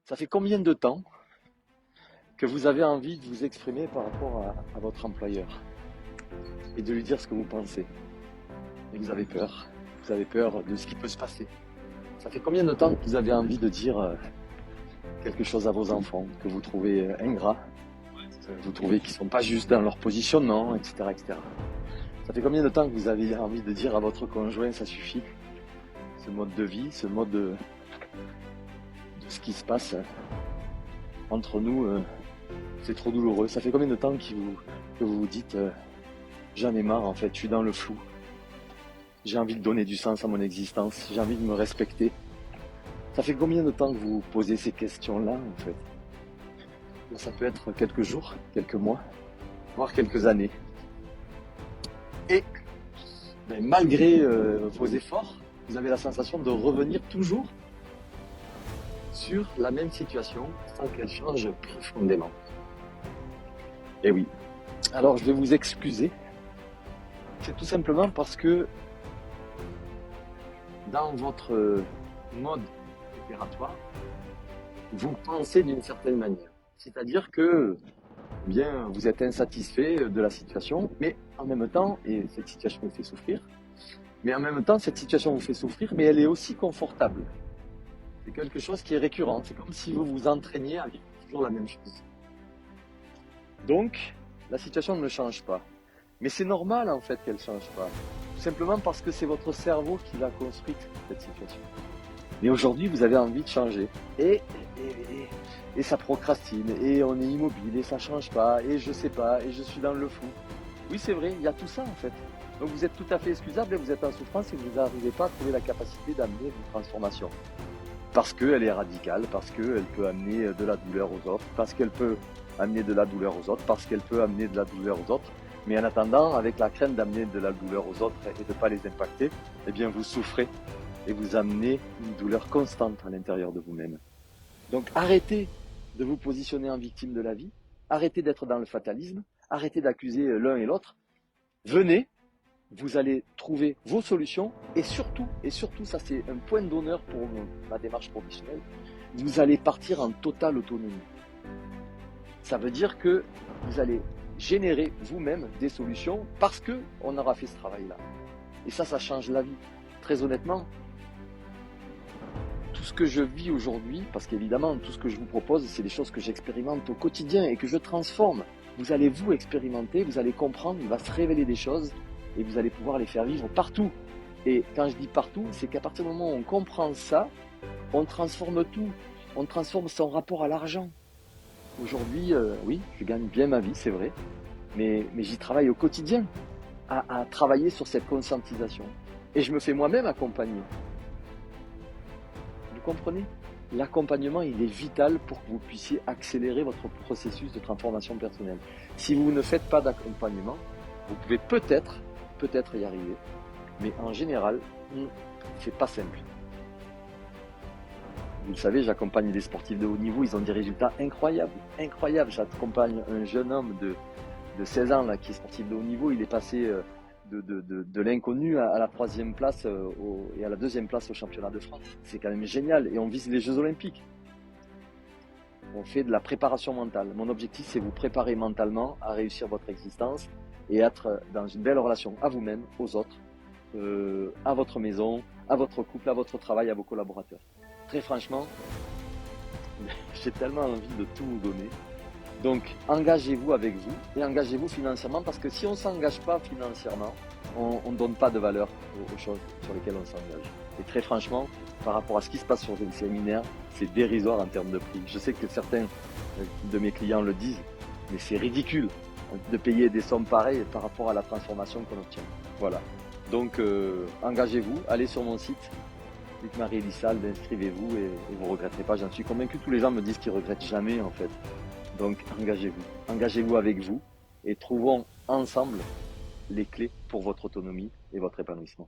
Ça fait combien de temps que vous avez envie de vous exprimer par rapport à votre employeur et de lui dire ce que vous pensez? Et vous avez peur. Vous avez peur de ce qui peut se passer. Ça fait combien de temps que vous avez envie de dire quelque chose à vos enfants que vous trouvez ingrats, vous trouvez qu'ils ne sont pas justes dans leur positionnement, etc., etc. Ça fait combien de temps que vous avez envie de dire à votre conjoint ça suffit? Ce mode de vie, ce mode de ce qui se passe entre nous, c'est trop douloureux. Ça fait combien de temps que vous vous dites j'en ai marre en fait, je suis dans le flou. J'ai envie de donner du sens à mon existence, j'ai envie de me respecter. Ça fait combien de temps que vous vous posez ces questions-là en fait? Ça peut être quelques jours, quelques mois, voire quelques années. Et malgré vos efforts, vous avez la sensation de revenir toujours sur la même situation sans qu'elle change profondément. Et oui. Alors je vais vous excuser. C'est tout simplement parce que dans votre mode opératoire, vous pensez d'une certaine manière. C'est-à-dire que bien, vous êtes insatisfait de la situation, mais en même temps, et cette situation vous fait souffrir, mais en même temps, cette situation vous fait souffrir, mais elle est aussi confortable. C'est quelque chose qui est récurrent. C'est comme si vous vous entraîniez à vivre toujours la même chose. Donc, la situation ne change pas. Mais c'est normal en fait qu'elle ne change pas. Tout simplement parce que c'est votre cerveau qui l'a construite, cette situation. Mais aujourd'hui, vous avez envie de changer. Et ça procrastine, et on est immobile, et ça ne change pas, et je sais pas, et je suis dans le flou. Oui, c'est vrai, il y a tout ça en fait. Donc vous êtes tout à fait excusable et vous êtes en souffrance et vous n'arrivez pas à trouver la capacité d'amener une transformation. Parce qu'elle est radicale, parce qu'elle peut amener de la douleur aux autres, parce qu'elle peut amener de la douleur aux autres, parce qu'elle peut amener de la douleur aux autres. Mais en attendant, avec la crainte d'amener de la douleur aux autres et de ne pas les impacter, eh bien vous souffrez et vous amenez une douleur constante à l'intérieur de vous-même. Donc arrêtez de vous positionner en victime de la vie, arrêtez d'être dans le fatalisme, arrêtez d'accuser l'un et l'autre. Venez, vous allez trouver vos solutions et surtout, ça c'est un point d'honneur pour ma démarche professionnelle, vous allez partir en totale autonomie. Ça veut dire que vous allez générer vous-même des solutions parce qu'on aura fait ce travail-là. Et ça change la vie. Très honnêtement, tout ce que je vis aujourd'hui, parce qu'évidemment, tout ce que je vous propose, c'est des choses que j'expérimente au quotidien et que je transforme. Vous allez vous expérimenter, vous allez comprendre, il va se révéler des choses et vous allez pouvoir les faire vivre partout. Et quand je dis partout, c'est qu'à partir du moment où on comprend ça, on transforme tout. On transforme son rapport à l'argent. Aujourd'hui, oui, je gagne bien ma vie, c'est vrai, mais j'y travaille au quotidien, à travailler sur cette conscientisation. Et je me fais moi-même accompagner. Vous comprenez? L'accompagnement, il est vital pour que vous puissiez accélérer votre processus de transformation personnelle. Si vous ne faites pas d'accompagnement, vous pouvez peut-être y arriver, mais en général, c'est pas simple. Vous le savez, j'accompagne des sportifs de haut niveau, ils ont des résultats incroyables. J'accompagne un jeune homme de 16 ans là, qui est sportif de haut niveau, il est passé de l'inconnu à la 3e place et à la 2e place au championnat de France. C'est quand même génial et on vise les Jeux Olympiques. On fait de la préparation mentale. Mon objectif, c'est vous préparer mentalement à réussir votre existence et être dans une belle relation à vous-même, aux autres, à votre maison, à votre couple, à votre travail, à vos collaborateurs. Très franchement, j'ai tellement envie de tout vous donner. Donc, engagez-vous avec vous et engagez-vous financièrement parce que si on ne s'engage pas financièrement, on ne donne pas de valeur aux choses sur lesquelles on s'engage. Et très franchement, par rapport à ce qui se passe sur les séminaires, c'est dérisoire en termes de prix. Je sais que certains de mes clients le disent, mais c'est ridicule de payer des sommes pareilles par rapport à la transformation qu'on obtient. Voilà. Donc, engagez-vous, allez sur mon site. Luc Marie Elissal, inscrivez-vous et vous ne regretterez pas. J'en suis convaincu, tous les gens me disent qu'ils ne regrettent jamais en fait. Donc engagez-vous avec vous et trouvons ensemble les clés pour votre autonomie et votre épanouissement.